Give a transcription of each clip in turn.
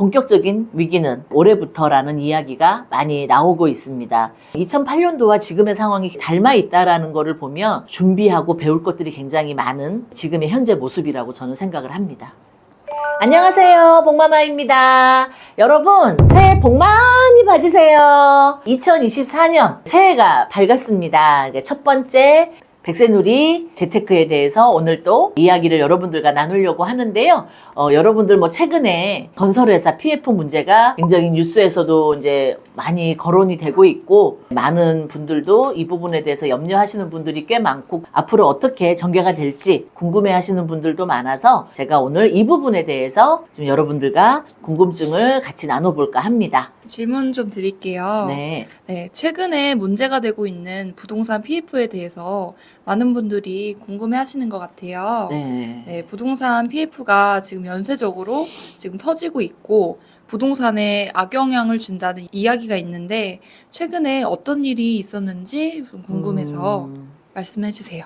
본격적인 위기는 올해부터라는 이야기가 많이 나오고 있습니다. 2008년도와 지금의 상황이 닮아 있다라는 것을 보면 준비하고 배울 것들이 굉장히 많은 지금의 현재 모습이라고 저는 생각을 합니다. 안녕하세요, 복마마입니다. 여러분, 새해 복 많이 받으세요. 2024년 새해가 밝았습니다. 첫 번째 백세누리 재테크에 대해서 오늘 또 이야기를 여러분들과 나누려고 하는데요. 여러분들 최근에 건설회사 PF 문제가 굉장히 뉴스에서도 이제 많이 거론이 되고 있고, 많은 분들도 이 부분에 대해서 염려하시는 분들이 꽤 많고, 앞으로 어떻게 전개가 될지 궁금해 하시는 분들도 많아서 제가 오늘 이 부분에 대해서 좀 여러분들과 궁금증을 같이 나눠볼까 합니다. 질문 좀 드릴게요. 네. 최근에 문제가 되고 있는 부동산 PF에 대해서 많은 분들이 궁금해 하시는 것 같아요. 네. 부동산 PF가 지금 연쇄적으로 지금 터지고 있고, 부동산에 악영향을 준다는 이야기가 있는데, 최근에 어떤 일이 있었는지 좀 궁금해서 말씀해 주세요.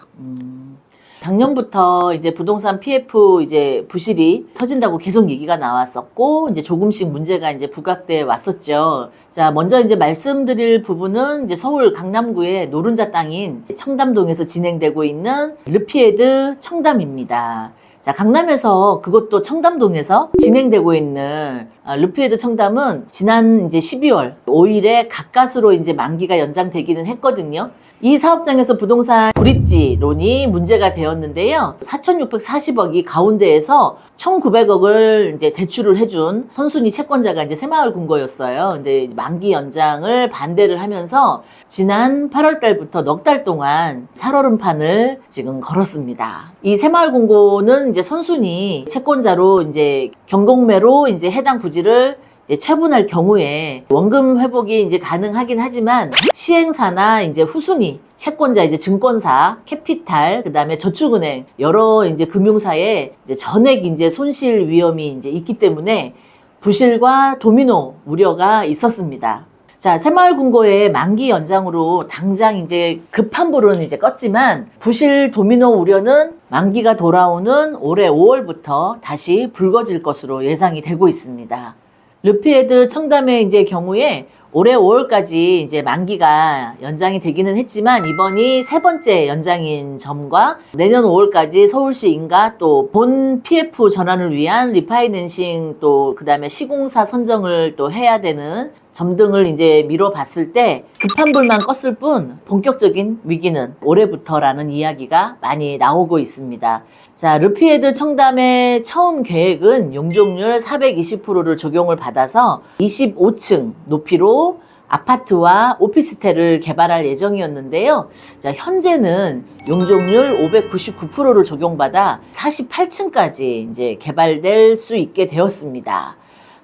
작년부터 이제 부동산 PF 이제 부실이 터진다고 계속 얘기가 나왔었고, 이제 조금씩 문제가 이제 부각돼 왔었죠. 자, 먼저 이제 말씀드릴 부분은 이제 서울 강남구의 노른자 땅인 청담동에서 진행되고 있는 르피에드 청담입니다. 자, 강남에서, 그것도 청담동에서 진행되고 있는 르피에드 청담은 지난 이제 12월 5일에 가까스로 이제 만기가 연장되기는 했거든요. 이 사업장에서 부동산 브릿지론이 문제가 되었는데요. 4,640억이 가운데에서 1,900억을 이제 대출을 해준 선순위 채권자가 이제 새마을금고였어요. 근데 만기 연장을 반대를 하면서 지난 8월 달부터 넉 달 동안 살얼음판을 지금 걸었습니다. 이 새마을금고는 이제 선순위 채권자로 이제 경공매로 이제 해당 부지를 이제 처분할 경우에 원금 회복이 이제 가능하긴 하지만, 시행사나 이제 후순위 채권자, 이제 증권사, 캐피탈, 그 다음에 저축은행, 여러 이제 금융사에 이제 전액 이제 손실 위험이 이제 있기 때문에 부실과 도미노 우려가 있었습니다. 자, 새마을금고의 만기 연장으로 당장 이제 급한 불은 이제 껐지만, 부실 도미노 우려는 만기가 돌아오는 올해 5월부터 다시 불거질 것으로 예상이 되고 있습니다. 르피에드 청담의 이제 경우에 올해 5월까지 이제 만기가 연장이 되기는 했지만, 이번이 세 번째 연장인 점과 내년 5월까지 서울시 인가 또 본 PF 전환을 위한 리파이낸싱, 또 그다음에 시공사 선정을 또 해야 되는 점 등을 이제 미뤄봤을 때 급한 불만 껐을 뿐 본격적인 위기는 올해부터라는 이야기가 많이 나오고 있습니다. 자, 르피에드 청담의 처음 계획은 용적률 420%를 적용을 받아서 25층 높이로 아파트와 오피스텔을 개발할 예정이었는데요. 자, 현재는 용적률 599%를 적용받아 48층까지 이제 개발될 수 있게 되었습니다.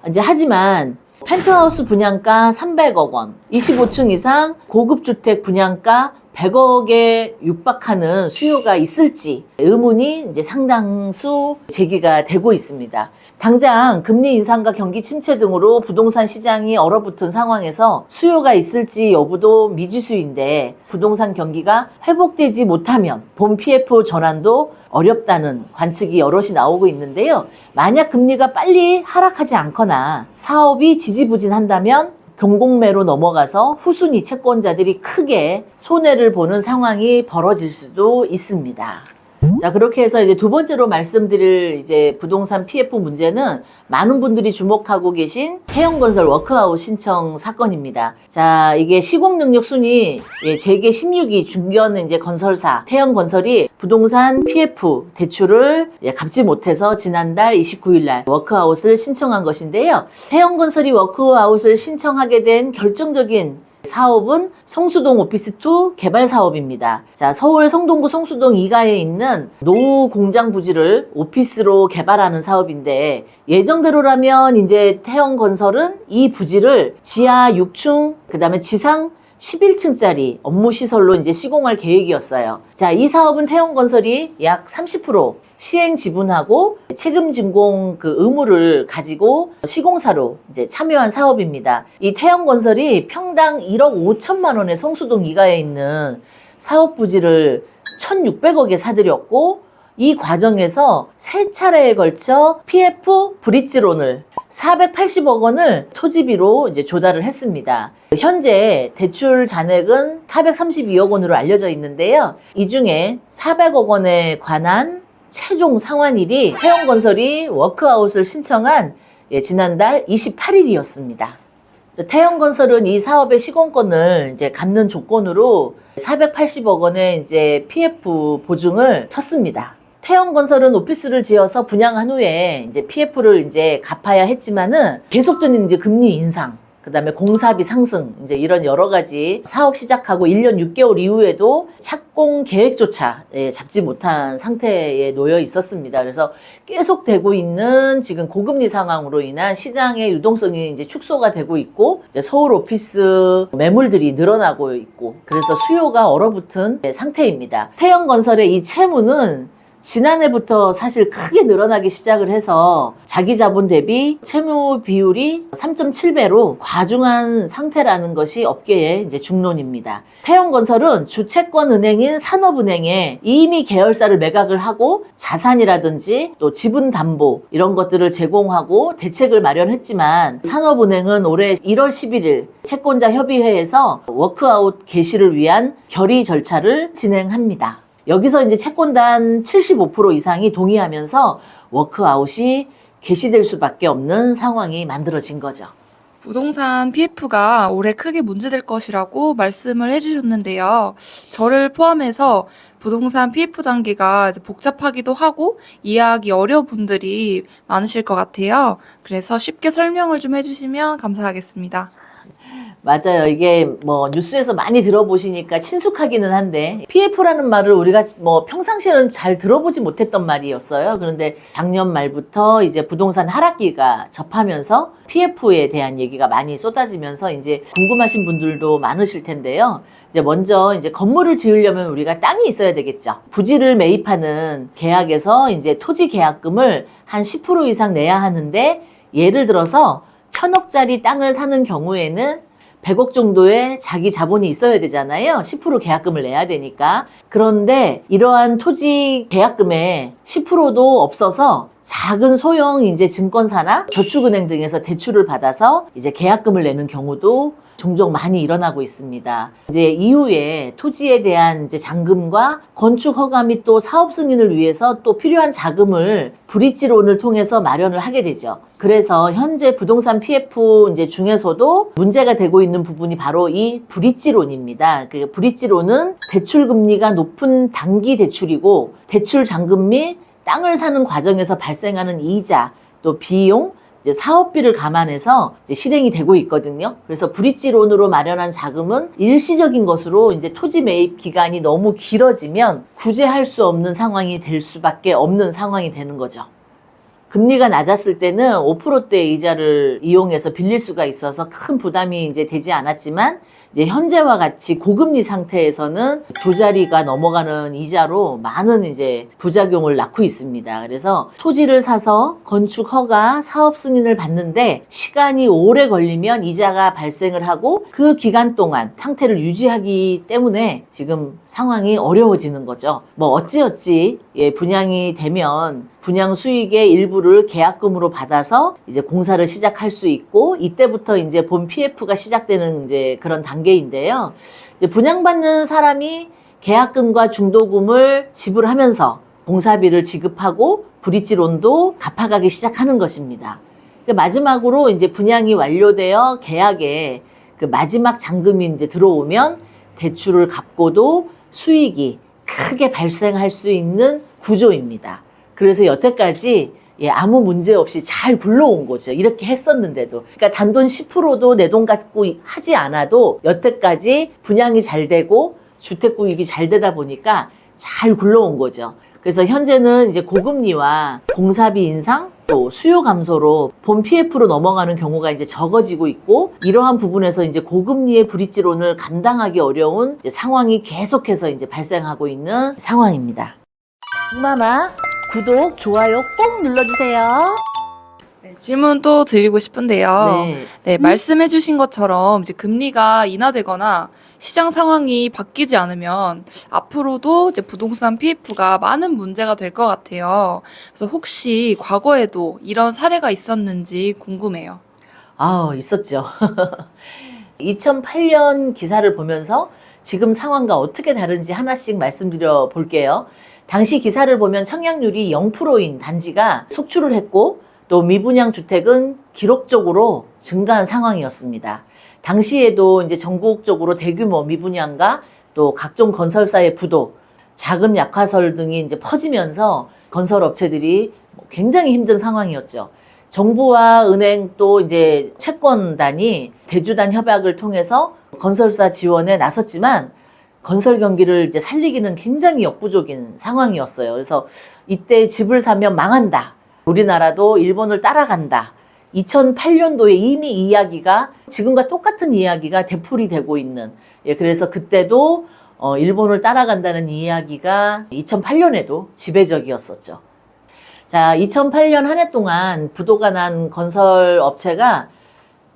이제 하지만 펜트하우스 분양가 300억 원, 25층 이상 고급 주택 분양가 100억에 육박하는 수요가 있을지 의문이 이제 상당수 제기가 되고 있습니다. 당장 금리 인상과 경기 침체 등으로 부동산 시장이 얼어붙은 상황에서 수요가 있을지 여부도 미지수인데, 부동산 경기가 회복되지 못하면 본 PF 전환도 어렵다는 관측이 여럿이 나오고 있는데요. 만약 금리가 빨리 하락하지 않거나 사업이 지지부진한다면 경공매로 넘어가서 후순위 채권자들이 크게 손해를 보는 상황이 벌어질 수도 있습니다. 자, 그렇게 해서 이제 두 번째로 말씀드릴 이제 부동산 PF 문제는 많은 분들이 주목하고 계신 태영건설 워크아웃 신청 사건입니다. 자, 이게 시공능력 순위 재계 16위 중견 이제 건설사 태영건설이 부동산 PF 대출을 갚지 못해서 지난달 29일 날 워크아웃을 신청한 것인데요. 태영건설이 워크아웃을 신청하게 된 결정적인 사업은 성수동 오피스2 개발 사업입니다. 자, 서울 성동구 성수동 2가에 있는 노후 공장 부지를 오피스로 개발하는 사업인데, 예정대로라면 이제 태영건설은 이 부지를 지하 6층, 그 다음에 지상 11층짜리 업무시설로 이제 시공할 계획이었어요. 자, 이 사업은 태영건설이 약 30% 시행 지분하고 책임진공 그 의무를 가지고 시공사로 이제 참여한 사업입니다. 이 태영건설이 평당 1억 5천만 원의 성수동 2가에 있는 사업 부지를 1,600억에 사들였고, 이 과정에서 세 차례에 걸쳐 PF 브릿지론을 480억 원을 토지비로 이제 조달을 했습니다. 현재 대출 잔액은 432억 원으로 알려져 있는데요. 이 중에 400억 원에 관한 최종 상환일이 태영건설이 워크아웃을 신청한 지난달 28일이었습니다. 태영건설은 이 사업의 시공권을 이제 갖는 조건으로 480억 원의 이제 PF 보증을 쳤습니다. 태영건설은 오피스를 지어서 분양한 후에 이제 PF를 이제 갚아야 했지만은 계속되는 이제 금리 인상, 그다음에 공사비 상승, 이제 이런 여러 가지 사업 시작하고 1년 6개월 이후에도 착공 계획조차 잡지 못한 상태에 놓여 있었습니다. 그래서 계속되고 있는 지금 고금리 상황으로 인한 시장의 유동성이 이제 축소가 되고 있고, 이제 서울 오피스 매물들이 늘어나고 있고, 그래서 수요가 얼어붙은 상태입니다. 태영건설의 이 채무는 지난해부터 사실 크게 늘어나기 시작을 해서 자기 자본 대비 채무 비율이 3.7배로 과중한 상태라는 것이 업계의 이제 중론입니다. 태영건설은 주채권은행인 산업은행에 이미 계열사를 매각을 하고 자산이라든지 또 지분 담보 이런 것들을 제공하고 대책을 마련했지만, 산업은행은 올해 1월 11일 채권자 협의회에서 워크아웃 개시를 위한 결의 절차를 진행합니다. 여기서 이제 채권단 75% 이상이 동의하면서 워크아웃이 개시될 수밖에 없는 상황이 만들어진 거죠. 부동산 PF가 올해 크게 문제될 것이라고 말씀을 해주셨는데요. 저를 포함해서 부동산 PF 단계가 이제 복잡하기도 하고 이해하기 어려운 분들이 많으실 것 같아요. 그래서 쉽게 설명을 좀 해주시면 감사하겠습니다. 맞아요. 이게 뭐 뉴스에서 많이 들어보시니까 친숙하기는 한데, PF라는 말을 우리가 뭐 평상시에는 잘 들어보지 못했던 말이었어요. 그런데 작년 말부터 이제 부동산 하락기가 접하면서 PF에 대한 얘기가 많이 쏟아지면서 이제 궁금하신 분들도 많으실 텐데요. 이제 먼저 이제 건물을 지으려면 우리가 땅이 있어야 되겠죠. 부지를 매입하는 계약에서 이제 토지 계약금을 한 10% 이상 내야 하는데, 예를 들어서 1,000억짜리 땅을 사는 경우에는 100억 정도의 자기 자본이 있어야 되잖아요. 10% 계약금을 내야 되니까. 그런데 이러한 토지 계약금의 10%도 없어서 작은 소형 이제 증권사나 저축은행 등에서 대출을 받아서 이제 계약금을 내는 경우도 종종 많이 일어나고 있습니다. 이제 이후에 토지에 대한 이제 잔금과 건축 허가 및 또 사업 승인을 위해서 또 필요한 자금을 브릿지론을 통해서 마련을 하게 되죠. 그래서 현재 부동산 PF 이제 중에서도 문제가 되고 있는 부분이 바로 이 브릿지론입니다. 그 브릿지론은 대출 금리가 높은 단기 대출이고, 대출 잔금 및 땅을 사는 과정에서 발생하는 이자, 또 비용, 이제 사업비를 감안해서 이제 실행이 되고 있거든요. 그래서 브릿지론으로 마련한 자금은 일시적인 것으로 이제 토지 매입 기간이 너무 길어지면 구제할 수 없는 상황이 될 수밖에 없는 상황이 되는 거죠. 금리가 낮았을 때는 5%대 이자를 이용해서 빌릴 수가 있어서 큰 부담이 이제 되지 않았지만, 이제 현재와 같이 고금리 상태에서는 두 자리가 넘어가는 이자로 많은 이제 부작용을 낳고 있습니다. 그래서 토지를 사서 건축 허가, 사업 승인을 받는데 시간이 오래 걸리면 이자가 발생을 하고, 그 기간 동안 상태를 유지하기 때문에 지금 상황이 어려워지는 거죠. 뭐 어찌어찌 분양이 되면 분양 수익의 일부를 계약금으로 받아서 이제 공사를 시작할 수 있고, 이때부터 이제 본 PF가 시작되는 이제 그런 단계인데요. 이제 분양받는 사람이 계약금과 중도금을 지불하면서 공사비를 지급하고 브릿지론도 갚아가기 시작하는 것입니다. 마지막으로 이제 분양이 완료되어 계약에 그 마지막 잔금이 이제 들어오면 대출을 갚고도 수익이 크게 발생할 수 있는 구조입니다. 그래서 여태까지 아무 문제 없이 잘 굴러온 거죠. 이렇게 했었는데도. 그러니까 단돈 10%도 내 돈 갖고 하지 않아도 여태까지 분양이 잘 되고 주택 구입이 잘 되다 보니까 잘 굴러온 거죠. 그래서 현재는 이제 고금리와 공사비 인상, 또 수요 감소로 본 PF로 넘어가는 경우가 이제 적어지고 있고, 이러한 부분에서 이제 고금리의 브릿지론을 감당하기 어려운 이제 상황이 계속해서 이제 발생하고 있는 상황입니다. 마마 구독, 좋아요 꼭 눌러주세요. 네, 질문 또 드리고 싶은데요. 네. 네, 말씀해주신 것처럼 이제 금리가 인하되거나 시장 상황이 바뀌지 않으면 앞으로도 이제 부동산 PF가 많은 문제가 될 것 같아요. 그래서 혹시 과거에도 이런 사례가 있었는지 궁금해요. 있었죠. 2008년 기사를 보면서 지금 상황과 어떻게 다른지 하나씩 말씀드려 볼게요. 당시 기사를 보면 청약률이 0%인 단지가 속출을 했고 또 미분양 주택은 기록적으로 증가한 상황이었습니다. 당시에도 이제 전국적으로 대규모 미분양과 또 각종 건설사의 부도, 자금 약화설 등이 이제 퍼지면서 건설 업체들이 굉장히 힘든 상황이었죠. 정부와 은행 또 이제 채권단이 대주단 협약을 통해서 건설사 지원에 나섰지만 건설 경기를 이제 살리기는 굉장히 역부족인 상황이었어요. 그래서 이때 집을 사면 망한다. 우리나라도 일본을 따라간다. 2008년도에 이미 이야기가 지금과 똑같은 이야기가 되풀이 되고 있는, 그래서 그때도 일본을 따라간다는 이야기가 2008년에도 지배적이었었죠. 자, 2008년 한 해 동안 부도가 난 건설 업체가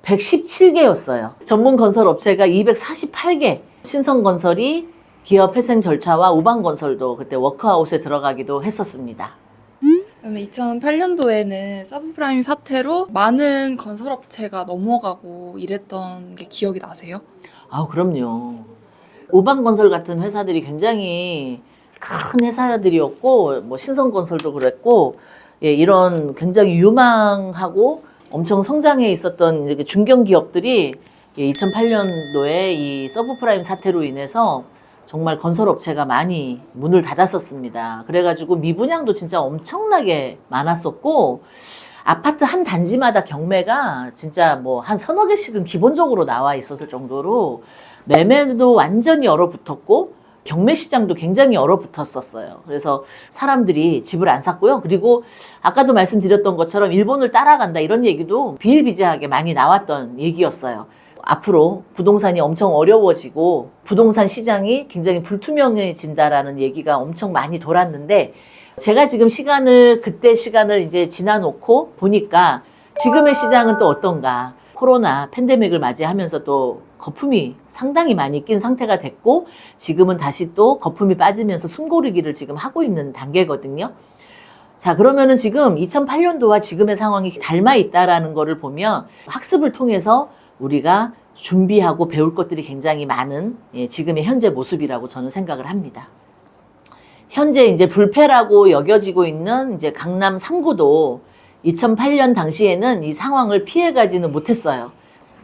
117개였어요. 전문 건설 업체가 248개, 신성건설이 기업 회생 절차와 우방건설도 그때 워크아웃에 들어가기도 했었습니다. 그러면 2008년도에는 서브프라임 사태로 많은 건설업체가 넘어가고 이랬던 게 기억이 나세요? 그럼요. 우방건설 같은 회사들이 굉장히 큰 회사들이었고, 뭐 신성건설도 그랬고, 이런 굉장히 유망하고 엄청 성장해 있었던 이렇게 중견기업들이 2008년도에 이 서브프라임 사태로 인해서 정말 건설업체가 많이 문을 닫았었습니다. 그래가지고 미분양도 진짜 엄청나게 많았었고, 아파트 한 단지마다 경매가 진짜 뭐 한 서너 개씩은 기본적으로 나와 있었을 정도로 매매도 완전히 얼어붙었고, 경매 시장도 굉장히 얼어붙었었어요. 그래서 사람들이 집을 안 샀고요. 그리고 아까도 말씀드렸던 것처럼 일본을 따라간다 이런 얘기도 비일비재하게 많이 나왔던 얘기였어요. 앞으로 부동산이 엄청 어려워지고 부동산 시장이 굉장히 불투명해진다라는 얘기가 엄청 많이 돌았는데, 제가 지금 그때 시간을 이제 지나놓고 보니까 지금의 시장은 또 어떤가. 코로나 팬데믹을 맞이하면서 또 거품이 상당히 많이 낀 상태가 됐고, 지금은 다시 또 거품이 빠지면서 숨고르기를 지금 하고 있는 단계거든요. 자, 그러면은 지금 2008년도와 지금의 상황이 닮아 있다라는 거를 보면 학습을 통해서 우리가 준비하고 배울 것들이 굉장히 많은 지금의 현재 모습이라고 저는 생각을 합니다. 현재 이제 불패라고 여겨지고 있는 이제 강남 3구도 2008년 당시에는 이 상황을 피해가지는 못했어요.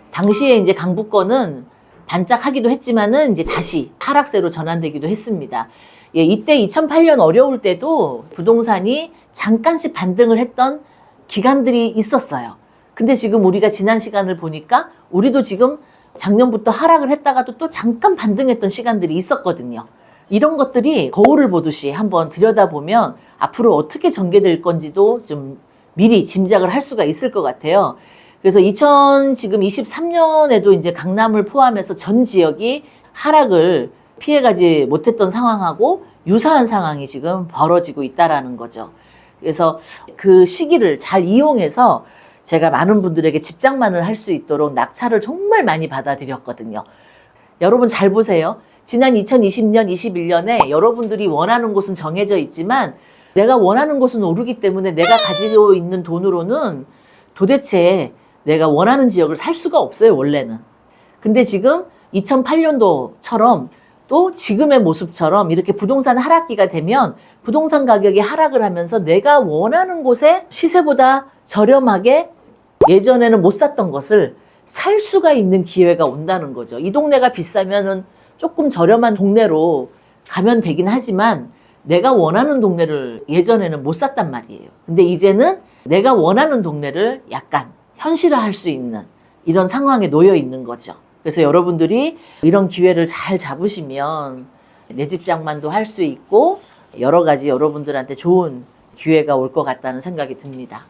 당시에 이제 강북권은 반짝하기도 했지만은 이제 다시 하락세로 전환되기도 했습니다. 이때 2008년 어려울 때도 부동산이 잠깐씩 반등을 했던 기간들이 있었어요. 근데 지금 우리가 지난 시간을 보니까 우리도 지금 작년부터 하락을 했다가도 또 잠깐 반등했던 시간들이 있었거든요. 이런 것들이 거울을 보듯이 한번 들여다보면 앞으로 어떻게 전개될 건지도 좀 미리 짐작을 할 수가 있을 것 같아요. 그래서 지금 23년에도 이제 강남을 포함해서 전 지역이 하락을 피해가지 못했던 상황하고 유사한 상황이 지금 벌어지고 있다라는 거죠. 그래서 그 시기를 잘 이용해서 제가 많은 분들에게 집장만을 할 수 있도록 낙찰을 정말 많이 받아들였거든요. 여러분 잘 보세요. 지난 2020년, 21년에 여러분들이 원하는 곳은 정해져 있지만 내가 원하는 곳은 오르기 때문에 내가 가지고 있는 돈으로는 도대체 내가 원하는 지역을 살 수가 없어요, 원래는. 근데 지금 2008년도처럼 또 지금의 모습처럼 이렇게 부동산 하락기가 되면 부동산 가격이 하락을 하면서 내가 원하는 곳에 시세보다 저렴하게 예전에는 못 샀던 것을 살 수가 있는 기회가 온다는 거죠. 이 동네가 비싸면은 조금 저렴한 동네로 가면 되긴 하지만 내가 원하는 동네를 예전에는 못 샀단 말이에요. 근데 이제는 내가 원하는 동네를 약간 현실화할 수 있는 이런 상황에 놓여 있는 거죠. 그래서 여러분들이 이런 기회를 잘 잡으시면 내 집 장만도 할 수 있고 여러 가지 여러분들한테 좋은 기회가 올 것 같다는 생각이 듭니다.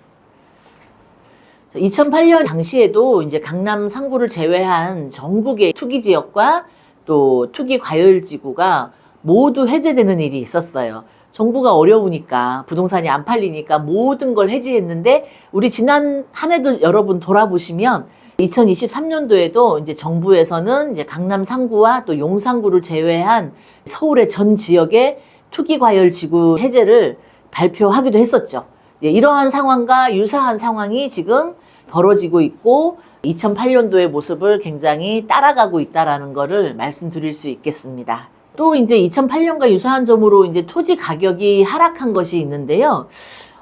2008년 당시에도 이제 강남 3구를 제외한 전국의 투기 지역과 또 투기 과열 지구가 모두 해제되는 일이 있었어요. 정부가 어려우니까 부동산이 안 팔리니까 모든 걸 해지했는데 우리 지난 한 해도 여러분 돌아보시면 2023년도에도 이제 정부에서는 이제 강남 상구와 또 용산구를 제외한 서울의 전 지역의 투기과열지구 해제를 발표하기도 했었죠. 이러한 상황과 유사한 상황이 지금 벌어지고 있고 2008년도의 모습을 굉장히 따라가고 있다라는 것을 말씀드릴 수 있겠습니다. 또 이제 2008년과 유사한 점으로 이제 토지 가격이 하락한 것이 있는데요.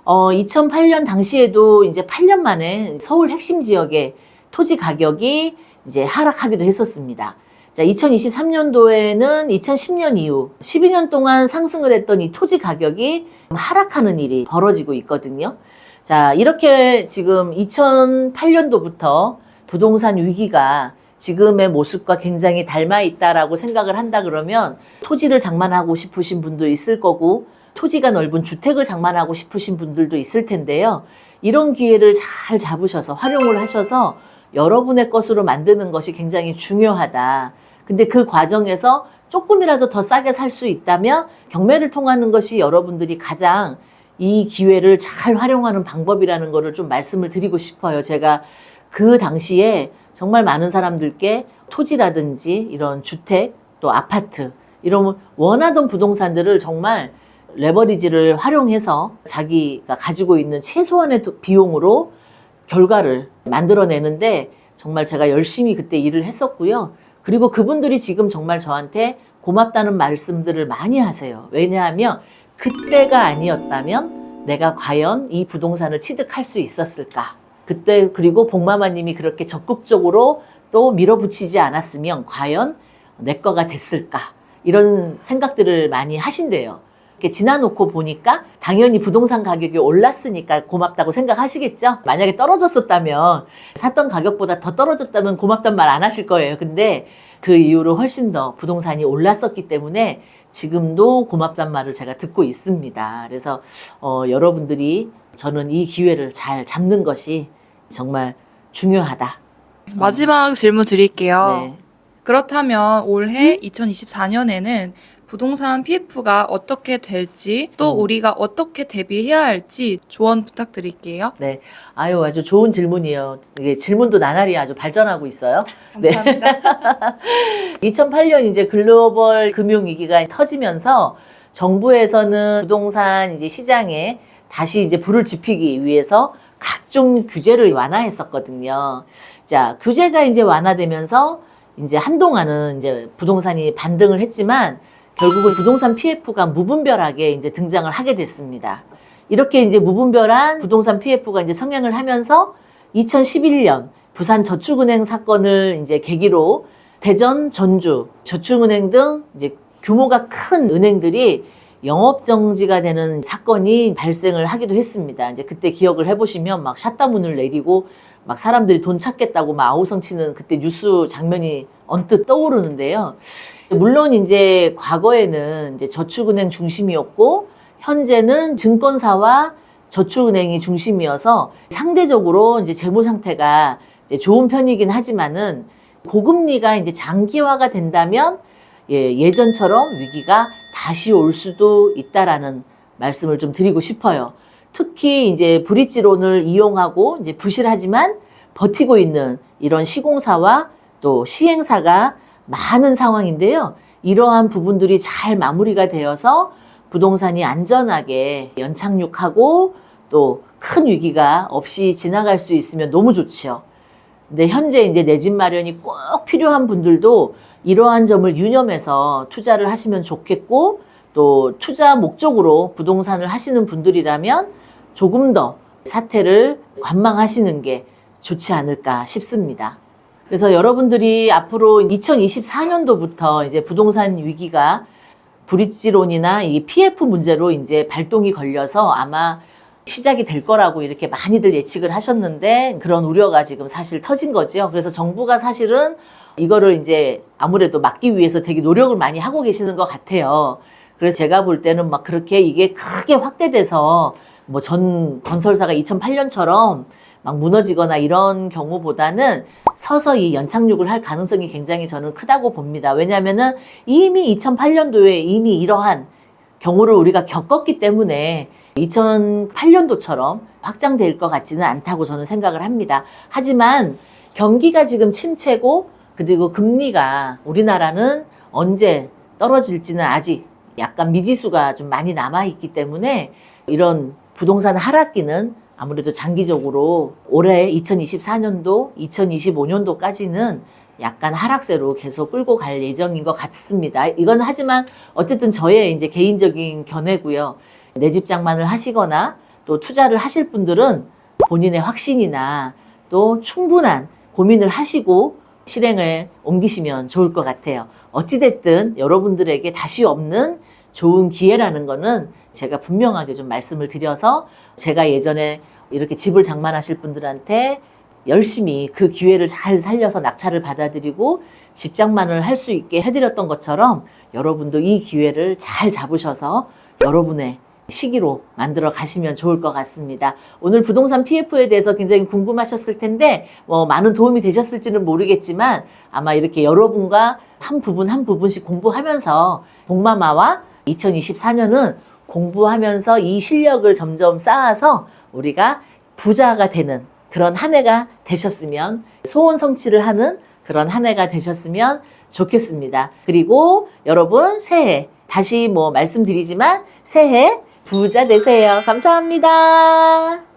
2008년 당시에도 이제 8년 만에 서울 핵심 지역의 토지 가격이 이제 하락하기도 했었습니다. 자, 2023년도에는 2010년 이후 12년 동안 상승을 했던 이 토지 가격이 하락하는 일이 벌어지고 있거든요. 자, 이렇게 지금 2008년도부터 부동산 위기가 지금의 모습과 굉장히 닮아 있다라고 생각을 한다 그러면 토지를 장만하고 싶으신 분도 있을 거고 토지가 넓은 주택을 장만하고 싶으신 분들도 있을 텐데요. 이런 기회를 잘 잡으셔서 활용을 하셔서 여러분의 것으로 만드는 것이 굉장히 중요하다. 근데 그 과정에서 조금이라도 더 싸게 살 수 있다면 경매를 통하는 것이 여러분들이 가장 이 기회를 잘 활용하는 방법이라는 거를 좀 말씀을 드리고 싶어요. 제가 그 당시에 정말 많은 사람들께 토지라든지 이런 주택 또 아파트 이런 원하던 부동산들을 정말 레버리지를 활용해서 자기가 가지고 있는 최소한의 비용으로 결과를 만들어내는데 정말 제가 열심히 그때 일을 했었고요. 그리고 그분들이 지금 정말 저한테 고맙다는 말씀들을 많이 하세요. 왜냐하면 그때가 아니었다면 내가 과연 이 부동산을 취득할 수 있었을까? 그때 그리고 복마마님이 그렇게 적극적으로 또 밀어붙이지 않았으면 과연 내 거가 됐을까? 이런 생각들을 많이 하신대요. 이렇게 지나놓고 보니까 당연히 부동산 가격이 올랐으니까 고맙다고 생각하시겠죠? 만약에 떨어졌었다면 샀던 가격보다 더 떨어졌다면 고맙단 말 안 하실 거예요. 근데 그 이후로 훨씬 더 부동산이 올랐었기 때문에 지금도 고맙단 말을 제가 듣고 있습니다. 그래서 여러분들이 저는 이 기회를 잘 잡는 것이 정말 중요하다. 마지막 질문 드릴게요. 네. 그렇다면 올해 2024년에는 부동산 PF가 어떻게 될지 또 우리가 어떻게 대비해야 할지 조언 부탁드릴게요. 네. 아유, 아주 좋은 질문이에요. 이게 질문도 나날이 아주 발전하고 있어요. 감사합니다. 2008년 이제 글로벌 금융위기가 터지면서 정부에서는 부동산 이제 시장에 다시 이제 불을 지피기 위해서 각종 규제를 완화했었거든요. 자, 규제가 이제 완화되면서 이제 한동안은 이제 부동산이 반등을 했지만 결국은 부동산 PF가 무분별하게 이제 등장을 하게 됐습니다. 이렇게 이제 무분별한 부동산 PF가 이제 성행을 하면서 2011년 부산 저축은행 사건을 이제 계기로 대전, 전주, 저축은행 등 이제 규모가 큰 은행들이 영업 정지가 되는 사건이 발생을 하기도 했습니다. 이제 그때 기억을 해보시면 막 샷다문을 내리고 막 사람들이 돈 찾겠다고 막 아우성치는 그때 뉴스 장면이 언뜻 떠오르는데요. 물론 이제 과거에는 이제 저축은행 중심이었고 현재는 증권사와 저축은행이 중심이어서 상대적으로 이제 재무 상태가 이제 좋은 편이긴 하지만은 고금리가 이제 장기화가 된다면 예전처럼 위기가 다시 올 수도 있다라는 말씀을 좀 드리고 싶어요. 특히 이제 브릿지론을 이용하고 이제 부실하지만 버티고 있는 이런 시공사와 또 시행사가 많은 상황인데요. 이러한 부분들이 잘 마무리가 되어서 부동산이 안전하게 연착륙하고 또 큰 위기가 없이 지나갈 수 있으면 너무 좋죠. 근데 현재 이제 내 집 마련이 꼭 필요한 분들도 이러한 점을 유념해서 투자를 하시면 좋겠고 또 투자 목적으로 부동산을 하시는 분들이라면 조금 더 사태를 관망하시는 게 좋지 않을까 싶습니다. 그래서 여러분들이 앞으로 2024년도부터 이제 부동산 위기가 브릿지론이나 이 PF 문제로 이제 발동이 걸려서 아마 시작이 될 거라고 이렇게 많이들 예측을 하셨는데 그런 우려가 지금 사실 터진 거죠. 그래서 정부가 사실은 이거를 이제 아무래도 막기 위해서 되게 노력을 많이 하고 계시는 것 같아요. 그래서 제가 볼 때는 막 그렇게 이게 크게 확대돼서 뭐 전 건설사가 2008년처럼 막 무너지거나 이런 경우보다는 서서히 연착륙을 할 가능성이 굉장히 저는 크다고 봅니다. 왜냐하면은 이미 2008년도에 이미 이러한 경우를 우리가 겪었기 때문에 2008년도처럼 확장될 것 같지는 않다고 저는 생각을 합니다. 하지만 경기가 지금 침체고 그리고 금리가 우리나라는 언제 떨어질지는 아직 약간 미지수가 좀 많이 남아있기 때문에 이런 부동산 하락기는 아무래도 장기적으로 올해 2024년도, 2025년도까지는 약간 하락세로 계속 끌고 갈 예정인 것 같습니다. 이건 하지만 어쨌든 저의 이제 개인적인 견해고요. 내 집 장만을 하시거나 또 투자를 하실 분들은 본인의 확신이나 또 충분한 고민을 하시고 실행을 옮기시면 좋을 것 같아요. 어찌됐든 여러분들에게 다시 없는 좋은 기회라는 거는 제가 분명하게 좀 말씀을 드려서 제가 예전에 이렇게 집을 장만하실 분들한테 열심히 그 기회를 잘 살려서 낙찰을 받아들이고 집 장만을 할 수 있게 해드렸던 것처럼 여러분도 이 기회를 잘 잡으셔서 여러분의 시기로 만들어 가시면 좋을 것 같습니다. 오늘 부동산 PF에 대해서 굉장히 궁금하셨을 텐데 많은 도움이 되셨을지는 모르겠지만 아마 이렇게 여러분과 한 부분 한 부분씩 공부하면서 복마마와 2024년은 공부하면서 이 실력을 점점 쌓아서 우리가 부자가 되는 그런 한 해가 되셨으면 소원 성취를 하는 그런 한 해가 되셨으면 좋겠습니다. 그리고 여러분 새해 다시 말씀드리지만 새해 부자 되세요. 감사합니다.